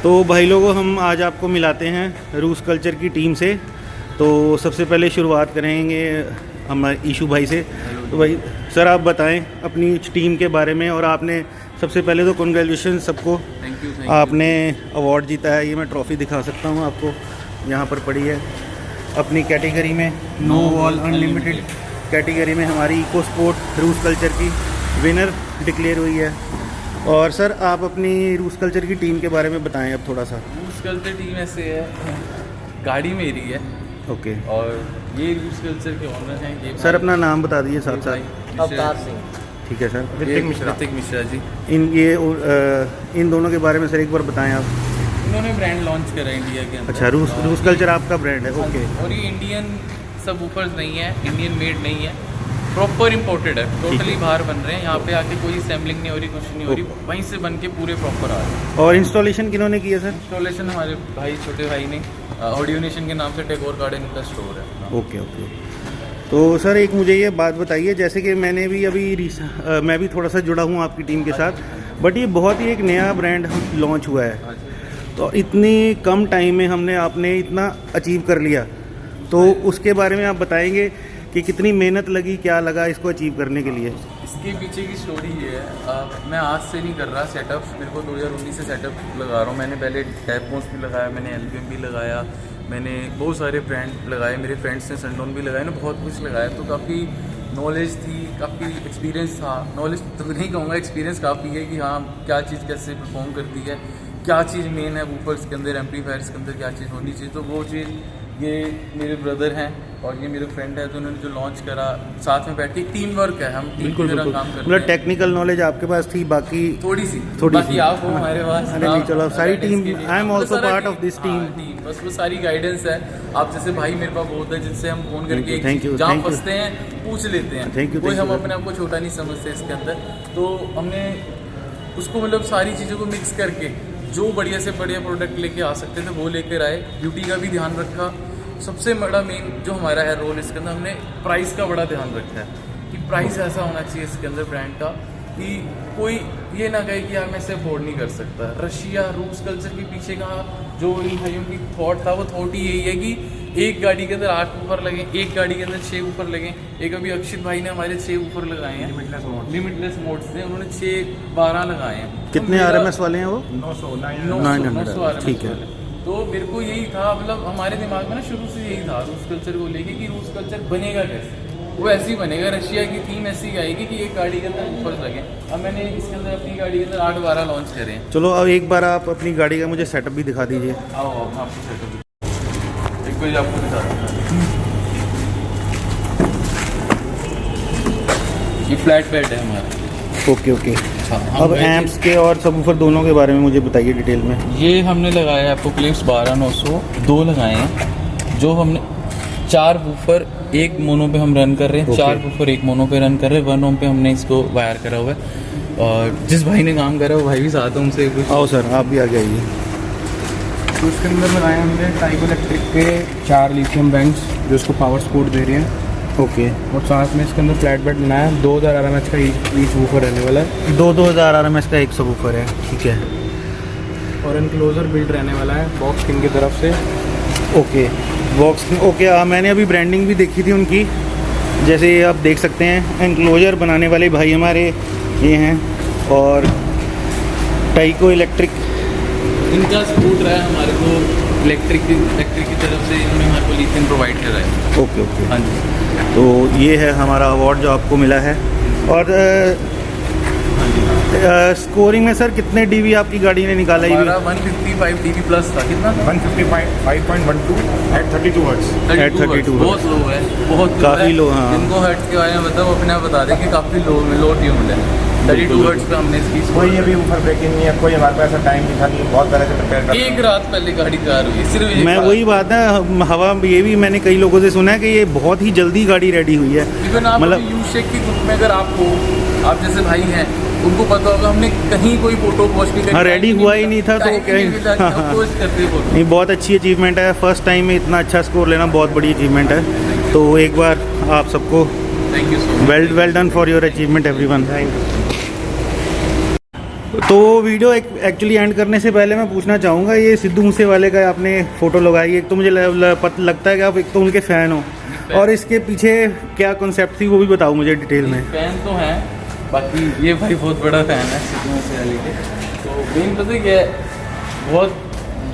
तो भाई लोगों, हम आज आपको मिलाते हैं रूस कल्चर की टीम से। तो सबसे पहले शुरुआत करेंगे हमारे ईशू भाई से। तो भाई सर, आप बताएं अपनी टीम के बारे में। और आपने सबसे पहले तो कॉन्ग्रेचुलेशन सबको, थैंक यू। आपने अवार्ड जीता है। ये मैं ट्रॉफ़ी दिखा सकता हूँ आपको, यहाँ पर पड़ी है। अपनी कैटेगरी में नो वॉल अनलिमिटेड कैटेगरी में हमारी इको स्पोर्ट रूस कल्चर की विनर डिक्लेयर हुई है। और सर, आप अपनी रूस कल्चर की टीम के बारे में बताएं अब थोड़ा सा। रूस कल्चर टीम ऐसे है, गाड़ी मेरी है। ओके। और ये रूस कल्चर के ऑनर हैं। ये सर अपना नाम बता दीजिए साथ साथ। अवतार सिंह। ठीक है सर। ऋतिक मिश्रा जी। इन दोनों के बारे में सर एक बार बताएं आप। इन्होंने ब्रांड लॉन्च करा इंडिया के अंदर। अच्छा, रूस कल्चर आपका ब्रांड है। ओके। और ये इंडियन सब ऊपर नहीं है, इंडियन मेड नहीं है, प्रॉपर इंपोर्टेड है। टोटली बाहर बन रहे हैं। यहाँ पे आके कोई सैम्पलिंग नहीं हो रही, कुछ नहीं हो रही, वहीं से बन के पूरे प्रॉपर आ रहे हैं। और इंस्टॉलेशन किन्होंने की है सर? इंस्टॉलेशन हमारे भाई, छोटे भाई ने, ऑडियो नेशन के नाम से टैगोर गार्डन का स्टोर है। ओके। तो सर एक मुझे ये बात बताइए, जैसे कि मैंने भी मैं भी थोड़ा सा जुड़ा हूँ आपकी टीम के साथ, बट ये बहुत ही एक नया ब्रांड लॉन्च हुआ है। तो इतनी कम टाइम में आपने इतना अचीव कर लिया, तो उसके बारे में आप बताएंगे कि कितनी मेहनत लगी, क्या लगा इसको अचीव करने के लिए? इसके पीछे की स्टोरी ये है, मैं आज से नहीं कर रहा सेटअप। मेरे को 2019 से सेटअप लगा रहा हूँ। मैंने पहले टैपमोस भी लगाया, मैंने एल्बियम भी लगाया, मैंने बहुत सारे ब्रांड लगाए, मेरे फ्रेंड्स ने सनडोन भी लगाया ना, बहुत कुछ लगाया। तो काफ़ी नॉलेज थी, काफ़ी एक्सपीरियंस था। नॉलेज तो नहीं कहूँगा, एक्सपीरियंस काफ़ी है कि हाँ क्या चीज़ कैसे परफॉर्म करती है, क्या चीज़ मेन है वूफर्स के अंदर, एम्पलीफायर्स के अंदर क्या चीज़ होनी चाहिए। तो वो चीज़ ये मेरे ब्रदर हैं और ये मेरे फ्रेंड है, तो उन्होंने जो लॉन्च करा, साथ में बैठ के टीम वर्क है, हम टीम की तरह काम करते हैं। मतलब टेक्निकल नॉलेज आपके पास थी, बाकी थोड़ी सी बाकी आप हो हमारे पास। अरे नहीं, चलो सारी team, I am also part of this team. बस वो सारी गाइडेंस है। आप जैसे भाई मेरे पास बहुत है, जिनसे हम फोन करके जहाँ फंसते हैं पूछ लेते हैं। कोई हम अपने आप को छोटा नहीं समझते इसके अंदर। तो हमने उसको मतलब सारी चीज़ों को मिक्स करके जो बढ़िया से बढ़िया प्रोडक्ट लेके आ सकते थे वो लेकर आए। ब्यूटी का भी ध्यान रखा। सबसे बड़ा मेन जो हमारा है रोल इसके अंदर, हमने प्राइस का बड़ा ध्यान रखा है कि प्राइस ऐसा होना चाहिए इसके अंदर ब्रांड का कि कोई ये ना कहे कि यार मैं इसे अफोर्ड नहीं कर सकता। रशिया रूस कल्चर के पीछे का जो इन भाइयों की थॉट था, वो थॉट ही यही है कि एक गाड़ी के अंदर 8 ऊपर लगे, एक गाड़ी के अंदर 6 ऊपर लगे। एक अभी अक्षित भाई ने हमारे 6 ऊपर लगाए हैं, लिमिटलेस मोड्स थे, उन्होंने 6-12 लगाए हैं। कितने RMS वाले हैं वो? 900 ठीक है। तो मेरे को यही था, मतलब हमारे दिमाग में ना शुरू से यही था रूस कल्चर को लेके कि रूस कल्चर बनेगा कैसे। वो ऐसे ही बनेगा, रशिया की थीम ऐसी आएगी कि एक गाड़ी के अंदर ऊपर लगे। अब मैंने इसके अंदर अपनी गाड़ी के अंदर 8-12 लॉन्च करे हैं। चलो अब एक बार आप अपनी गाड़ी का मुझे सेटअप भी दिखा दीजिए। आओ आपको सेटअप एक बार आपको दिखा दूँ। ये फ्लैट बेड है हमारा। ओके। अब एम्प्स के और सबवूफर दोनों के बारे में मुझे बताइए डिटेल में। ये हमने लगाया है आपको क्लिप्स 12900 2 लगाए हैं। जो हमने 4 वूफर एक मोनो पे हम रन कर रहे हैं। 4 वूफर एक मोनो पे रन कर रहे हैं। 1 ओम पे हमने इसको वायर करा हुआ है। और जिस भाई ने काम करा वो भाई भी साथ है, उनसे कुछ। आओ सर, आप भी आगे आइए। तो उसके अंदर लगाए हमने टाइगो इलेक्ट्रिक के 4 लिथियम बैंड्स जो इसको पावर सपोर्ट दे रही हैं। ओके। और साथ में इसके अंदर फ्लैट बेड बनाया है। 2000 RMS का ईच वूफर रहने वाला है। 2000 RMS का एक सबवूफर है। ठीक है। और एनक्लोजर बिल्ड रहने वाला है बॉक्स किंग की तरफ से। ओके। Box okay. मैंने अभी ब्रांडिंग भी देखी थी उनकी, जैसे आप देख सकते हैं एनक्लोजर बनाने वाले भाई हमारे ये हैं। और टाइगो इलेक्ट्रिक इनका सपोर्ट रहा है हमारे को, इलेक्ट्रिक की तरफ से इन्होंने हमारे को लिथियम प्रोवाइड करा है। ओके। हाँ जी। तो ये है हमारा अवार्ड जो आपको मिला है। और स्कोरिंग में सर कितने DB आपकी गाड़ी ने निकाला? हमारा 155 DB प्लस था। कितना था? 155.12 एट 32 हर्ट्ज। 32 बहुत लो है, बहुत काफ़ी लो। हाँ, जिनको हर्ट्ज के बारे में बताओ अपने आप बता दें कि काफ़ी लो ट्यून्ड है। 32 हर्ट्ज पे हमने इसकी कोई अभी ऊपर ब्रेकिंग नहीं है, कोई हमारे पास ऐसा टाइम नहीं था कि बहुत पहले से प्रिपेयर कर। एक रात पहले गाड़ी तैयार हुई सिर्फ। मैं वही बात है, हवा ये भी मैंने कई लोगों से सुना है कि ये बहुत ही जल्दी गाड़ी रेडी हुई है। इवन आप मतलब यूशेक की ग्रुप में अगर आप हो, आप जैसे भाई हैं, उनको पता होगा हमने कहीं कोई फोटो पोस्ट की। हाँ, रेडी हुआ ही नहीं था तो पोस्ट करते नहीं। बहुत अच्छी अचीवमेंट है, फर्स्ट टाइम में इतना अच्छा स्कोर लेना बहुत बड़ी अचीवमेंट है। तो एक बार आप सबको thank you so much. Well done for your achievement everyone. तो वीडियो एक्चुअली एंड करने से पहले मैं पूछना चाहूँगा, ये सिद्धू मूसेवाले का आपने फ़ोटो लगाई, एक तो मुझे लगता है कि आप एक तो उनके फ़ैन हो, और इसके पीछे क्या कॉन्सेप्ट थी वो भी बताओ मुझे डिटेल में। फ़ैन तो हैं, बाकी ये भाई बहुत बड़ा फ़ैन है सिद्धू मूसेवाले के। तो मेन पता है क्या है, बहुत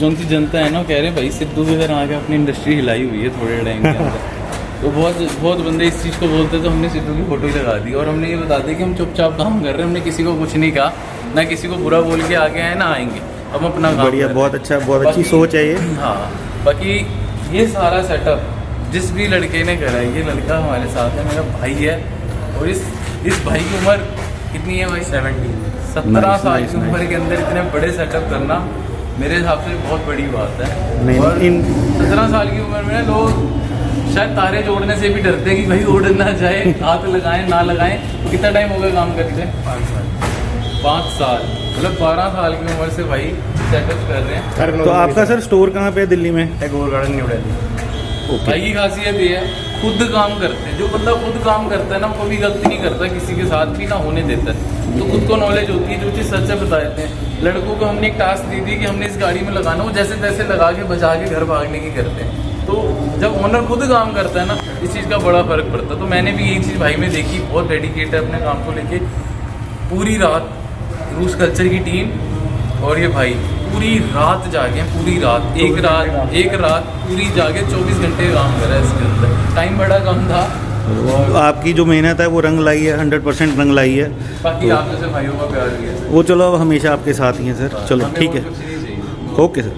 जो उनकी जनता है ना कह रहे हैं भाई सिद्धू भी इधर आके अपनी इंडस्ट्री हिलाई हुई है थोड़े टाइम के अंदर। तो बहुत बंदे इस चीज़ को बोलते तो हमने सिद्धू की फ़ोटो ही लगा दी, और हमने ये बता दिया कि हम चुपचाप काम कर रहे हैं, हमने किसी को कुछ नहीं कहा, ना किसी को बुरा बोल के आगे आए ना आएंगे, हम अपना काम बढ़िया, बहुत अच्छा, बहुत अच्छी सोच है ये। हाँ, बाकी ये सारा सेटअप जिस भी लड़के ने करा है, ये लड़का हमारे साथ है, मेरा भाई है, और इस भाई की उम्र कितनी है भाई? 17 साल की उम्र के अंदर इतने बड़े सेटअप करना मेरे हिसाब से बहुत बड़ी बात है। और 17 साल की उम्र में लोग शायद तारे जोड़ने से भी डरते हैं कि भाई उड़ ना जाए, हाथ लगाएं ना लगाएं। कितना टाइम हो गया काम करते? 5 साल, मतलब 12 साल की उम्र से भाई सेटअप कर रहे हैं। तो आपका सर स्टोर कहाँ पे है दिल्ली में? Tagore garden new Delhi. भाई की खासियत ये है, खुद काम करते हैं। जो बंदा खुद काम करता है ना, कभी गलती नहीं करता, किसी के साथ भी ना होने देता है। तो खुद को नॉलेज होती है, जो चीज़ सच है बता देते हैं। लड़कों को हमने एक टास्क दी थी कि हमने इस गाड़ी में लगाना, वो जैसे तैसे लगा के बचा के घर भागने की करते हैं। तो जब ओनर खुद काम करता है ना, इस चीज़ का बड़ा फ़र्क पड़ता है। तो मैंने भी यही चीज़ भाई में देखी, बहुत डेडिकेट है अपने काम को लेके। पूरी रात रूस कल्चर की टीम और ये भाई पूरी रात जागे, पूरी रात एक रात पूरी जागे 24 घंटे काम करा है इसके अंदर। टाइम बड़ा कम था, तो आपकी जो मेहनत है वो रंग लाई है, 100% रंग लाई है। बाकी आप जैसे भाइयों का प्यार भी है वो चलो अब हमेशा आपके साथ ही हैं सर। चलो ठीक है, ओके सर।